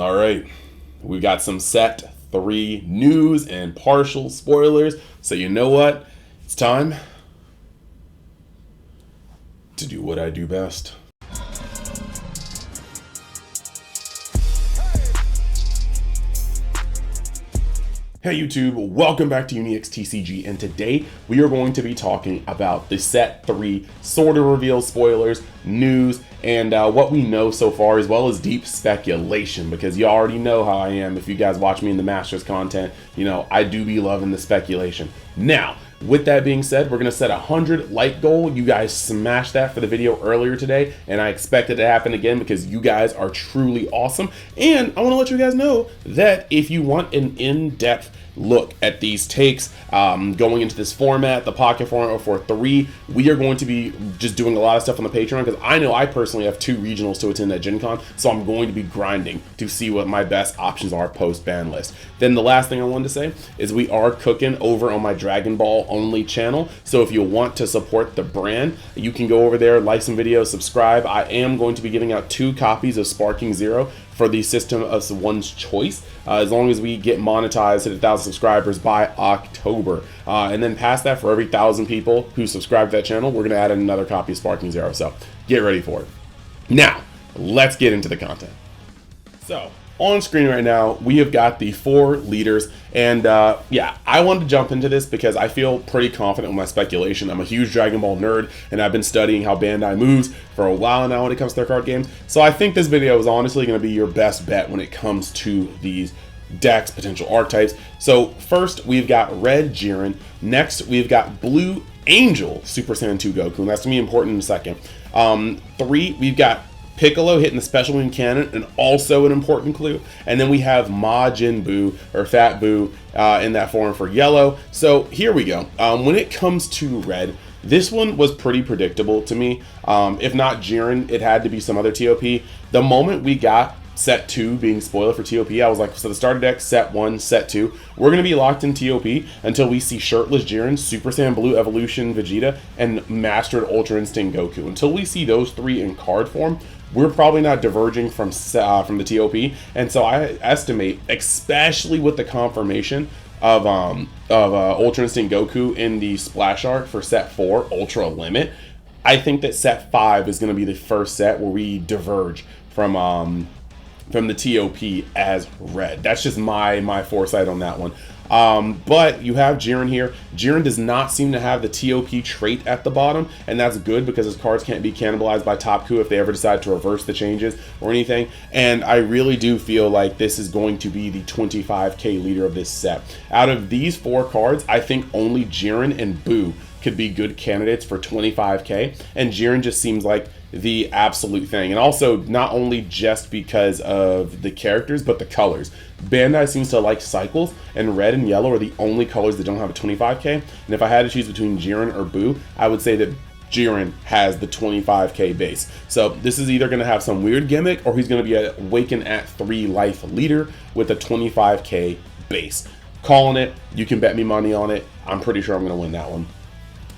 All right, we got some set 3 news and partial spoilers. So you know what? It's time to do what I do best. Hey YouTube, welcome back to UniXTCG, and today we are going to be talking about the set 3 sort of reveal spoilers, news, and what we know so far, as well as deep speculation, because you already know how I am. If you guys watch me in the Masters content, you know I do be loving the speculation. Now, with that being said, we're going to set a 100 like goal. You guys smashed that for the video earlier today, and I expect it to happen again because you guys are truly awesome. And I want to let you guys know that if you want an in-depth look at these takes going into this format, the pocket format for 3, we are going to be just doing a lot of stuff on the Patreon, because I know I personally have 2 regionals to attend at Gen Con, so I'm going to be grinding to see what my best options are post ban list. Then the last thing I wanted to say is we are cooking over on my Dragon Ball only channel, so if you want to support the brand, you can go over there, like some videos, subscribe. I am going to be giving out 2 copies of Sparking Zero for the system of one's choice, as long as we get monetized at 1,000 subscribers by October. And then past that, for every 1,000 people who subscribe to that channel, we're going to add another copy of Sparking Zero. So get ready for it. Now, let's get into the content. So, on screen right now, we have got the 4 leaders, and yeah, I wanted to jump into this because I feel pretty confident with my speculation. I'm a huge Dragon Ball nerd, and I've been studying how Bandai moves for a while now when it comes to their card games, so I think this video is honestly going to be your best bet when it comes to these decks, potential archetypes. So first, we've got Red Jiren. Next, we've got Blue Angel Super Saiyan 2 Goku, and that's going to be important in a second. 3, we've got Piccolo hitting the Special Wing Cannon, and also an important clue. And then we have Majin Buu, or Fat Buu, in that form for yellow. So here we go. When it comes to red, this one was pretty predictable to me. If not Jiren, it had to be some other TOP. The moment we got set 2 being spoiled for TOP, I was like, so the starter deck, set 1, set 2, we're going to be locked in TOP until we see Shirtless Jiren, Super Saiyan Blue Evolution Vegeta, and Mastered Ultra Instinct Goku. Until we see those 3 in card form, we're probably not diverging from the TOP. And so I estimate, especially with the confirmation of Ultra Instinct Goku in the splash art for set 4, Ultra Limit, I think that set 5 is going to be the first set where we diverge from the TOP as red. That's just my foresight on that one. But you have Jiren here. Jiren does not seem to have the TOP trait at the bottom, and that's good because his cards can't be cannibalized by Top Coup if they ever decide to reverse the changes or anything. And I really do feel like this is going to be the 25k leader of this set. Out of these 4 cards, I think only Jiren and Buu could be good candidates for 25k, and Jiren just seems like the absolute thing. And also, not only just because of the characters, but the colors. Bandai seems to like cycles, and red and yellow are the only colors that don't have a 25k. And if I had to choose between Jiren or Buu, I would say that Jiren has the 25k base. So this is either going to have some weird gimmick, or he's going to be a Awaken at 3 life leader with a 25k base. Calling it. You can bet me money on it. I'm pretty sure I'm going to win that one.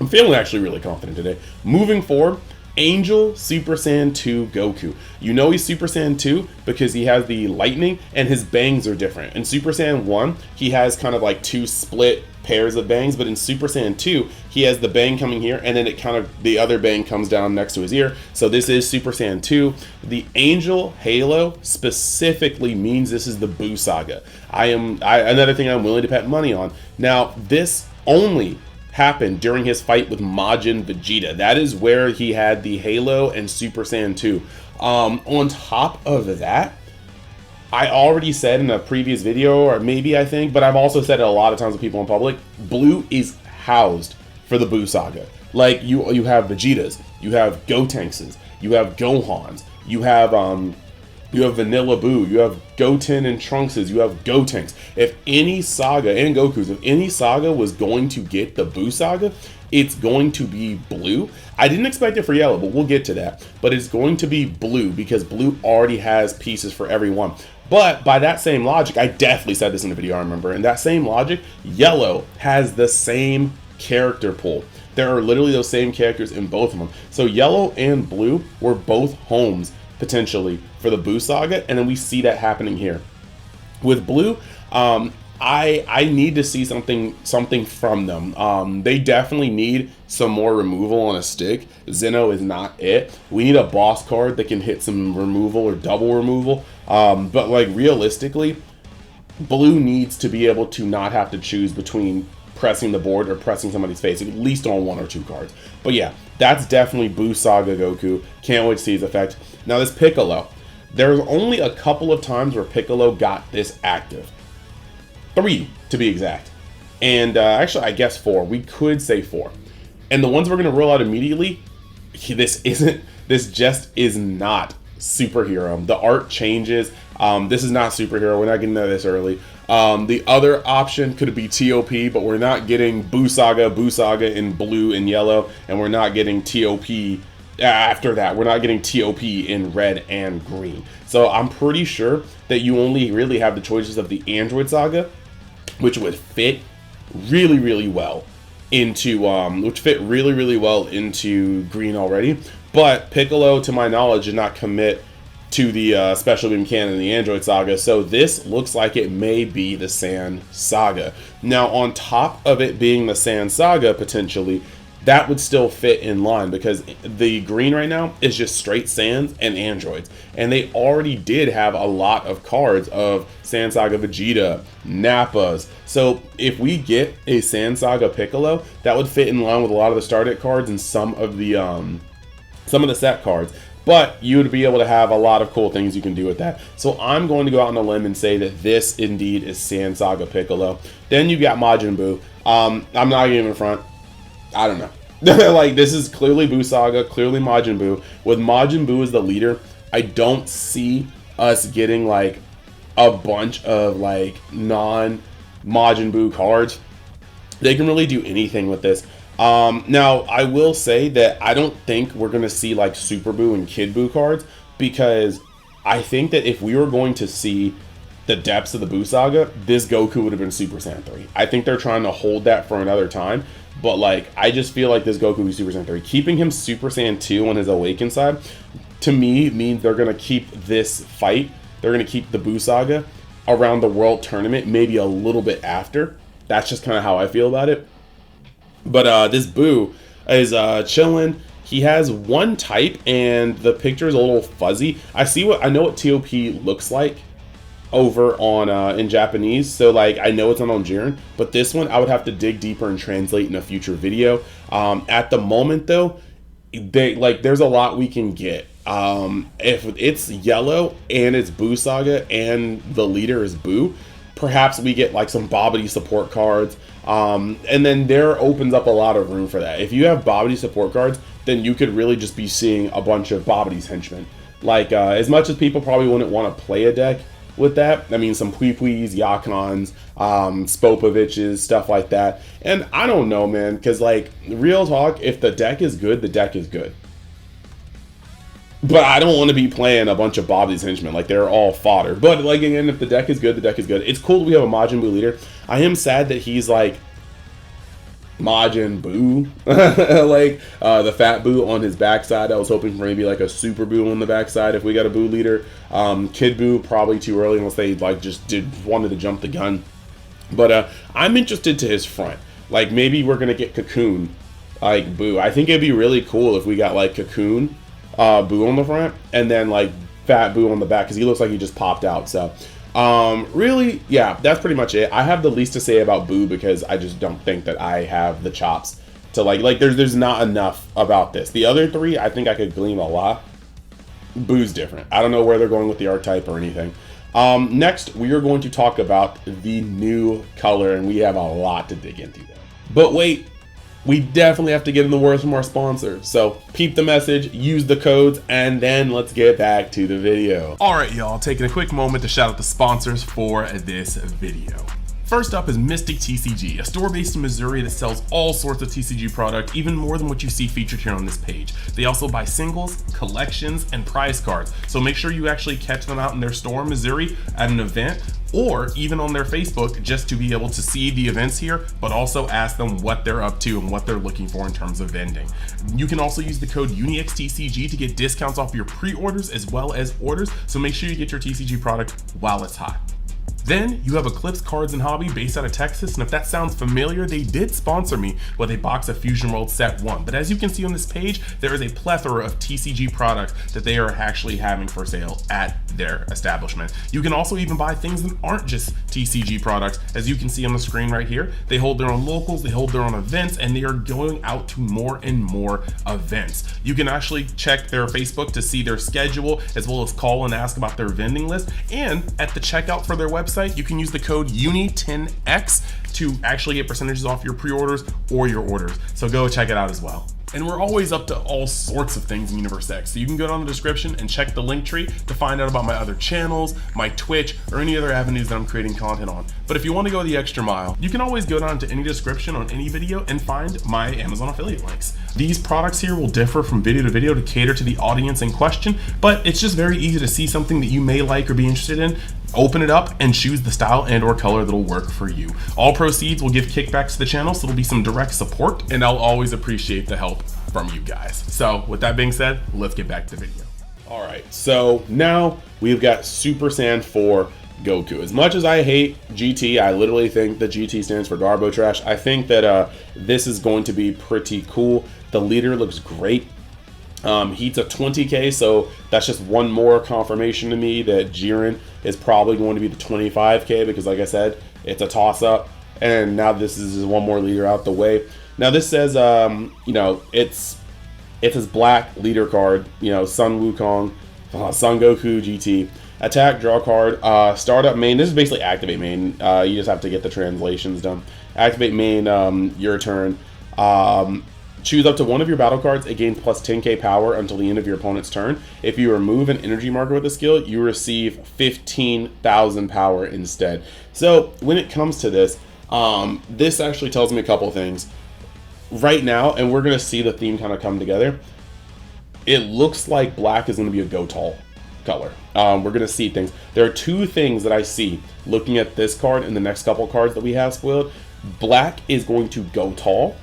I'm feeling actually really confident today. Moving forward, Angel Super Saiyan 2 Goku. You know he's Super Saiyan 2 because he has the lightning and his bangs are different. In Super Saiyan 1, he has kind of like 2 split pairs of bangs, but in Super Saiyan 2, he has the bang coming here, and then it kind of, the other bang comes down next to his ear. So this is Super Saiyan 2. The Angel Halo specifically means this is the Buu Saga. Another thing I'm willing to bet money on. Now, this only happened during his fight with Majin Vegeta. That is where he had the Halo and Super Saiyan 2. On top of that, I already said in a previous video, or maybe I think, but I've also said it a lot of times with people in public, Blue is housed for the Buu Saga. Like, you have Vegetas, you have Gotenks, you have Gohans, you have Vanilla Buu, you have Goten and Trunkses, you have Gotenks. If any saga, and Goku's, if any saga was going to get the Buu Saga, it's going to be Blue. I didn't expect it for yellow, but we'll get to that. But it's going to be Blue because Blue already has pieces for everyone. But by that same logic, I definitely said this in the video, I remember, and that same logic, yellow has the same character pool. There are literally those same characters in both of them. So yellow and blue were both homes potentially for the Boo Saga, and then we see that happening here. With Blue, I need to see something from them. They definitely need some more removal on a stick. Zeno is not it. We need a boss card that can hit some removal or double removal. But like realistically, Blue needs to be able to not have to choose between pressing the board or pressing somebody's face, at least on 1 or 2 cards. But yeah, that's definitely Boo Saga Goku. Can't wait to see his effect. Now this Piccolo, there's only a couple of times where Piccolo got this active. 3 to be exact. And actually, I guess 4. We could say 4. And the ones we're going to roll out immediately, this just is not superhero. The art changes. This is not superhero. We're not getting to this early. The other option could be TOP, but we're not getting Boo Saga in blue and yellow, and we're not getting TOP after that. We're not getting TOP in red and green. So I'm pretty sure that you only really have the choices of the Android Saga, which would fit really well into green already. But Piccolo, to my knowledge, did not commit to the special beam cannon in the Android Saga, so this looks like it may be the Sand Saga. Now, on top of it being the Sand Saga, potentially, that would still fit in line, because the green right now is just straight Sands and Androids, and they already did have a lot of cards of Sand Saga Vegeta, Nappas. So if we get a Sand Saga Piccolo, that would fit in line with a lot of the start cards and some of the set cards. But you would be able to have a lot of cool things you can do with that. So I'm going to go out on a limb and say that this indeed is Sand Saga Piccolo. Then you got Majin Buu. I'm not even in front. I don't know. Like, this is clearly Buu Saga, clearly Majin Buu. With Majin Buu as the leader, I don't see us getting like a bunch of like non-Majin Buu cards. They can really do anything with this. Now, I will say that I don't think we're going to see like Super Buu and Kid Buu cards, because I think that if we were going to see the depths of the Buu Saga, this Goku would have been Super Saiyan 3. I think they're trying to hold that for another time, but like, I just feel like this Goku is Super Saiyan 3. Keeping him Super Saiyan 2 on his Awakened side, to me, means they're going to keep this fight, they're going to keep the Buu Saga around the World Tournament, maybe a little bit after. That's just kind of how I feel about it. But this Buu is chilling. He has one type, and the picture is a little fuzzy. I know what TOP looks like over on in Japanese, so like I know it's not on Jiren. But this one I would have to dig deeper and translate in a future video. At the moment though, there's a lot we can get. If it's yellow and it's Buu Saga and the leader is Buu, perhaps we get like some Babidi support cards. And then there opens up a lot of room for that. If you have Babidi support cards, then you could really just be seeing a bunch of Babidi's henchmen. Like, as much as people probably wouldn't want to play a deck with that, I mean, some Puipuis, Yakons, Spopoviches, stuff like that. And I don't know, man, because like, real talk, if the deck is good, the deck is good. But I don't want to be playing a bunch of Babidi's henchmen. Like, they're all fodder. But, like, again, if the deck is good, the deck is good. It's cool that we have a Majin Buu leader. I am sad that he's, like, Majin Buu. Like, the fat Buu on his backside. I was hoping for maybe, like, a Super Buu on the backside if we got a Buu leader. Kid Buu, probably too early unless they, like, just wanted to jump the gun. But I'm interested to his front. Like, maybe we're going to get Cocoon, like, Buu. I think it'd be really cool if we got, like, Cocoon Buu on the front, and then like fat Buu on the back, because he looks like he just popped out. So really, yeah, that's pretty much it. I have the least to say about Buu because I just don't think that I have the chops to like there's not enough about this. The other three, I think I could glean a lot. Buu's different. I don't know where they're going with the archetype or anything. Next, we are going to talk about the new color, and we have a lot to dig into there. But wait, we definitely have to get in the words from our sponsors. So peep the message, use the codes, and then let's get back to the video. All right, y'all, taking a quick moment to shout out the sponsors for this video. First up is Mystic TCG, a store based in Missouri that sells all sorts of TCG product, even more than what you see featured here on this page. They also buy singles, collections, and prize cards, so make sure you actually catch them out in their store in Missouri at an event or even on their Facebook, just to be able to see the events here, but also ask them what they're up to and what they're looking for in terms of vending. You can also use the code UNIXTCG to get discounts off your pre-orders as well as orders, so make sure you get your TCG product while it's hot. Then you have Eclipse Cards and Hobby based out of Texas, and if that sounds familiar, they did sponsor me with a box of Fusion World Set 1. But as you can see on this page, there is a plethora of TCG products that they are actually having for sale at their establishment. You can also even buy things that aren't just TCG products. As you can see on the screen right here, they hold their own locals, they hold their own events, and they are going out to more and more events. You can actually check their Facebook to see their schedule, as well as call and ask about their vending list. And at the checkout for their website, you can use the code UNI10X to actually get percentages off your pre-orders or your orders. So go check it out as well. And we're always up to all sorts of things in Universe X. So you can go down the description and check the link tree to find out about my other channels, my Twitch, or any other avenues that I'm creating content on. But if you want to go the extra mile, you can always go down to any description on any video and find my Amazon affiliate links. These products here will differ from video to video to cater to the audience in question, but it's just very easy to see something that you may like or be interested in, open it up and choose the style and or color that'll work for you. All proceeds will give kickbacks to the channel, so it'll be some direct support, and I'll always appreciate the help from you guys. So with that being said, let's get back to the video. All right, so now we've got Super Saiyan 4 Goku. As much as I hate GT, I literally think that GT stands for Garbo Trash. I think that this is going to be pretty cool. The leader looks great. He's a 20k, so that's just one more confirmation to me that Jiren is probably going to be the 25k, because like I said, it's a toss-up, and now this is one more leader out the way. Now this says, you know, it's his black leader card, you know, Sun Wukong, Son Goku GT. Attack, draw card, startup main. This is basically activate main. You just have to get the translations done. Activate main, your turn. Choose up to one of your battle cards. It gains plus 10k power until the end of your opponent's turn. If you remove an energy marker with a skill, you receive 15,000 power instead. So when it comes to this, this actually tells me a couple things. Right now, and we're going to see the theme kind of come together, it looks like black is going to be a go tall color. We're going to see things. There are two things that I see looking at this card and the next couple cards that we have spoiled. Black is going to go tall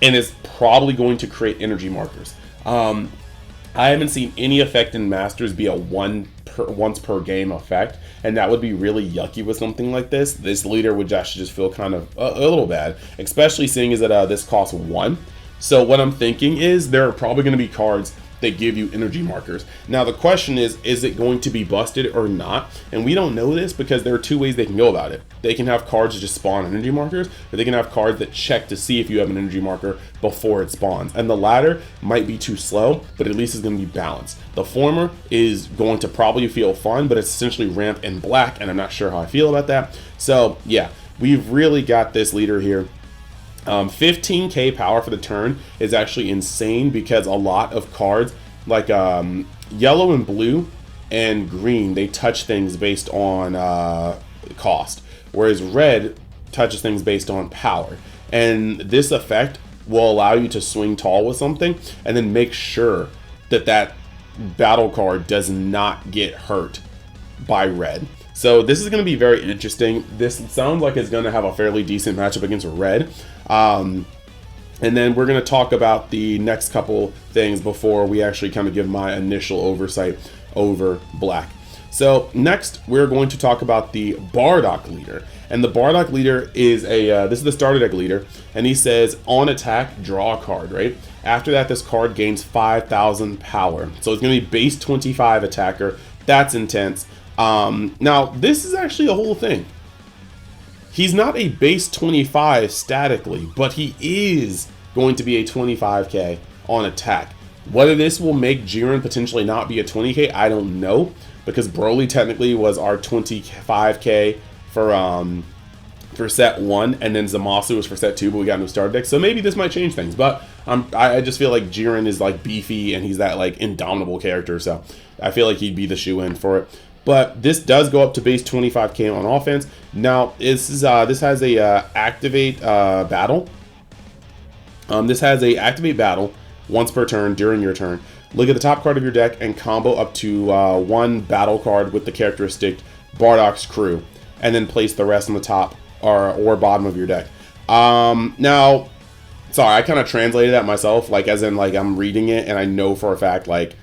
and is probably going to create energy markers. I haven't seen any effect in Masters be a once per game effect, and that would be really yucky with something like this. This leader would actually just feel kind of a little bad, especially seeing as that this costs 1. So what I'm thinking is there are probably going to be cards that give you energy markers. Now the question is it going to be busted or not? And we don't know this because there are two ways they can go about it. They can have cards that just spawn energy markers, or they can have cards that check to see if you have an energy marker before it spawns. And the latter might be too slow, but at least it's going to be balanced. The former is going to probably feel fun, but it's essentially ramp in black, and I'm not sure how I feel about that. So yeah, we've really got this leader here. 15k power for the turn is actually insane, because a lot of cards like yellow and blue and green, they touch things based on cost, whereas red touches things based on power. And this effect will allow you to swing tall with something and then make sure that that battle card does not get hurt by red. So this is going to be very interesting. This sounds like it's going to have a fairly decent matchup against red. And then we're going to talk about the next couple things before we actually kind of give my initial oversight over black. So next we're going to talk about the Bardock leader. And the Bardock leader is this is the starter deck leader, and he says on attack, draw a card, right? After that, this card gains 5,000 power. So it's going to be base 25 attacker. That's intense. Now this is actually a whole thing. He's not a base 25 statically, but he is going to be a 25k on attack. Whether this will make Jiren potentially not be a 20k, I don't know, because Broly technically was our 25k for set 1, and then Zamasu was for set 2, but we got no starter deck, so maybe this might change things. But I just feel like Jiren is like beefy, and he's that like indomitable character, so I feel like he'd be the shoe-in for it. But this does go up to base 25k on offense. Now this has a activate battle. This has a activate battle once per turn during your turn. Look at the top card of your deck and combo up to one battle card with the characteristic Bardock's crew. and then place the rest on the top or bottom of your deck. Now, sorry, I kind of translated that myself, like as in like I'm reading it and I know for a fact like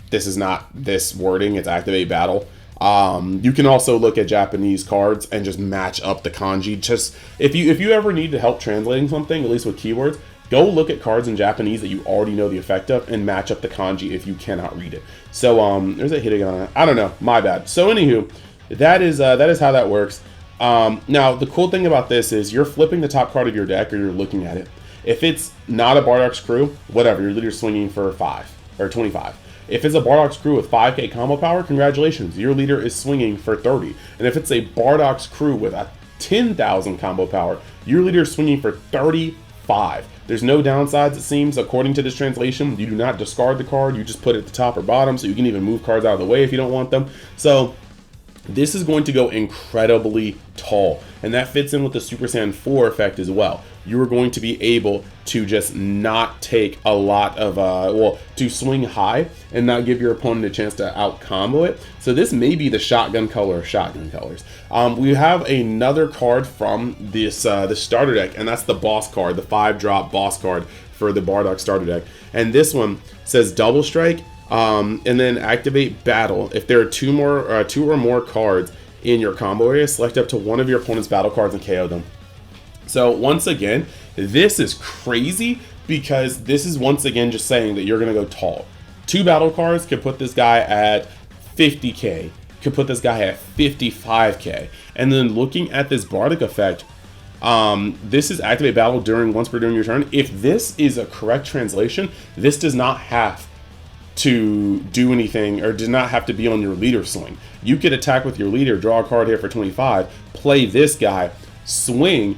this is not this wording, it's activate battle. You can also look at Japanese cards and just match up the kanji. Just if you ever need to help translating something, at least with keywords, go look at cards in Japanese that you already know the effect of and match up the kanji if you cannot read it. So there's a hitting on it. I don't know, my bad. So anywho, that is how that works. Now the cool thing about this is you're flipping the top card of your deck or you're looking at it. If it's not a Bardock's Crew, whatever, your leader's swinging for 5 or 25. If it's a Bardock's Crew with 5k combo power, congratulations, your leader is swinging for 30. And if it's a Bardock's Crew with a 10,000 combo power, your leader is swinging for 35. There's no downsides, it seems, according to this translation. You do not discard the card, you just put it at the top or bottom, so you can even move cards out of the way if you don't want them. So this is going to go incredibly tall, and that fits in with the Super Saiyan 4 effect as well. You are going to be able to just not take a lot of, to swing high and not give your opponent a chance to out combo it. So this may be the shotgun color of shotgun colors. We have another card from this the starter deck, and that's the boss card, the 5-drop boss card for the Bardock starter deck. And this one says double strike, and then activate battle. If there are two or more cards in your combo area, select up to one of your opponent's battle cards and KO them. So once again, this is crazy because this is once again just saying that you're going to go tall. 2 battle cards could put this guy at 50k, could put this guy at 55k. And then looking at this Bardock effect, this is activate battle once per during your turn. If this is a correct translation, this does not have to do anything or does not have to be on your leader swing. You could attack with your leader, draw a card here for 25, play this guy, swing,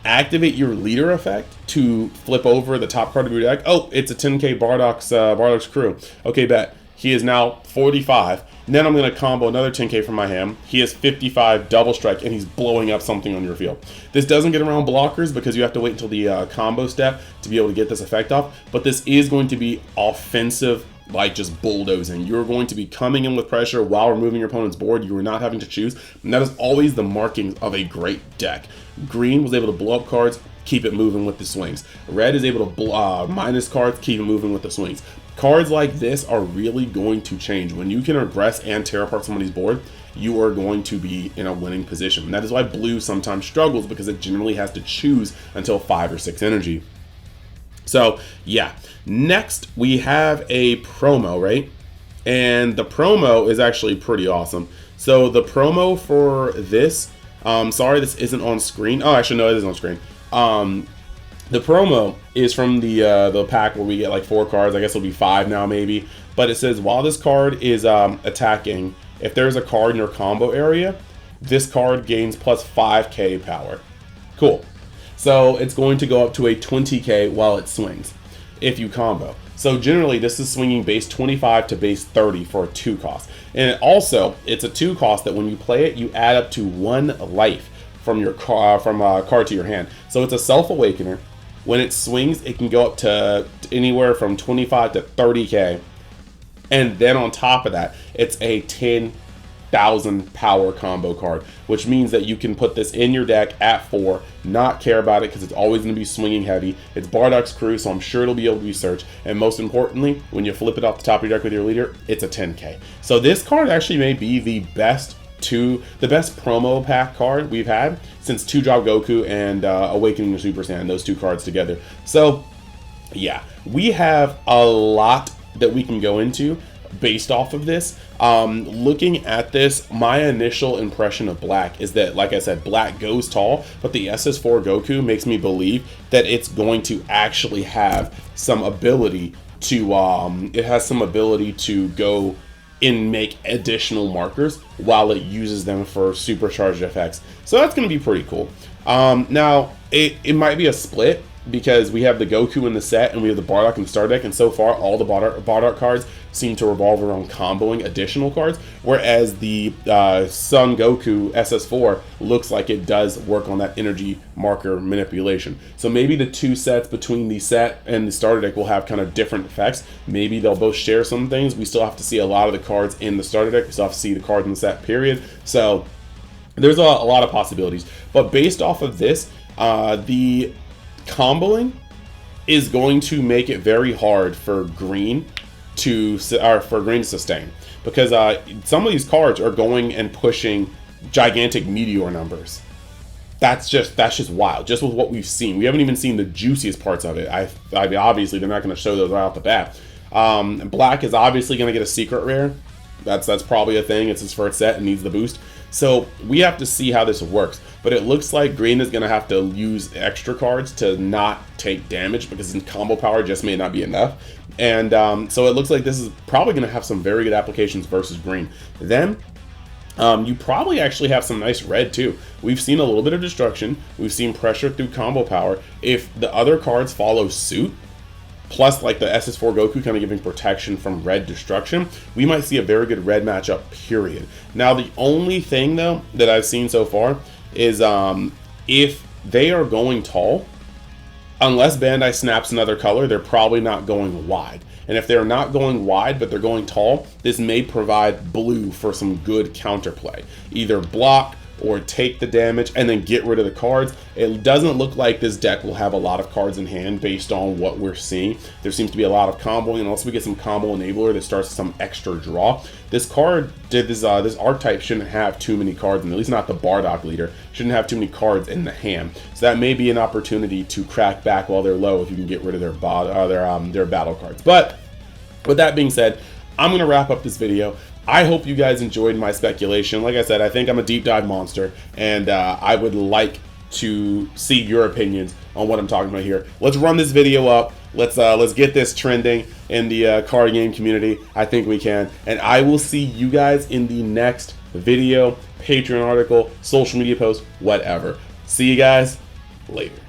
activate your leader effect to flip over the top card of your deck. Oh, it's a 10k Bardock's Crew. Okay, bet. He is now 45. And then I'm going to combo another 10k from my hand. He has 55 double strike, and he's blowing up something on your field. This doesn't get around blockers because you have to wait until the combo step to be able to get this effect off. But this is going to be offensive, like just bulldozing. You're going to be coming in with pressure while removing your opponent's board. You are not having to choose. And that is always the markings of a great deck. Green was able to blow up cards, keep it moving with the swings. Red is able to minus cards, keep it moving with the swings. Cards like this are really going to change. When you can regress and tear apart somebody's board, you are going to be in a winning position. And that is why blue sometimes struggles, because it generally has to choose until 5 or 6 energy. So yeah, next we have a promo, right? And the promo is actually pretty awesome. So the promo for this, sorry this isn't on screen. Oh, actually no, it is on screen. The promo is from the pack where we get like 4 cards. I guess it'll be 5 now maybe. But it says while this card is attacking, if there's a card in your combo area, this card gains plus 5k power. Cool. So it's going to go up to a 20k while it swings if you combo. So generally this is swinging base 25 to base 30 for a 2 cost. And it's a 2 cost that when you play it, you add up to 1 life from your card to your hand. So it's a self-awakener. When it swings, it can go up to anywhere from 25 to 30k. And then on top of that, it's a 10,000 power combo card, which means that you can put this in your deck at 4, not care about it because it's always going to be swinging heavy. It's Bardock's Crew, so I'm sure it'll be able to be searched. And most importantly, when you flip it off the top of your deck with your leader, it's a 10k. So this card actually may be the best promo pack card we've had since 2-Drop Goku and Awakening the Super Saiyan, those 2 cards together. So yeah, we have a lot that we can go into based off of this. Looking at this, my initial impression of black is that, like I said, black goes tall, but the SS4 Goku makes me believe that it's going to actually have some ability to go and make additional markers while it uses them for supercharged effects. So that's going to be pretty cool. Now, it might be a split because we have the Goku in the set and we have the Bardock in the star deck, and so far all the Bardock cards seem to revolve around comboing additional cards, whereas the Son Goku SS4 looks like it does work on that energy marker manipulation. So maybe the 2 sets between the set and the starter deck will have kind of different effects. Maybe they'll both share some things. We still have to see a lot of the cards in the starter deck. We still have to see the cards in the set, period. So There's a lot of possibilities, but based off of this, the comboing is going to make it very hard for green to sustain, because some of these cards are going and pushing gigantic meteor numbers. That's just wild. Just with what we've seen, we haven't even seen the juiciest parts of it. I mean, obviously they're not going to show those right off the bat. Black is obviously going to get a secret rare. That's probably a thing. It's his first set and needs the boost. So we have to see how this works. But it looks like green is going to have to use extra cards to not take damage, because his combo power just may not be enough. And so it looks like this is probably going to have some very good applications versus green. Then you probably actually have some nice red too. We've seen a little bit of destruction. We've seen pressure through combo power. If the other cards follow suit, plus like the SS4 Goku kind of giving protection from red destruction, we might see a very good red matchup, period. Now, the only thing though that I've seen so far is if they are going tall, unless Bandai snaps another color, they're probably not going wide. And if they're not going wide, but they're going tall, this may provide blue for some good counterplay. Either block or take the damage and then get rid of the cards. It doesn't look like this deck will have a lot of cards in hand based on what we're seeing. There seems to be a lot of comboing, unless we get some combo enabler that starts some extra draw. This card, this archetype shouldn't have too many cards, and at least not the Bardock leader, shouldn't have too many cards in the hand. So that may be an opportunity to crack back while they're low if you can get rid of their battle cards. But with that being said, I'm gonna wrap up this video. I hope you guys enjoyed my speculation. Like I said, I think I'm a deep dive monster, and I would like to see your opinions on what I'm talking about here. Let's run this video up. Let's get this trending in the card game community. I think we can, and I will see you guys in the next video, Patreon article, social media post, whatever. See you guys later.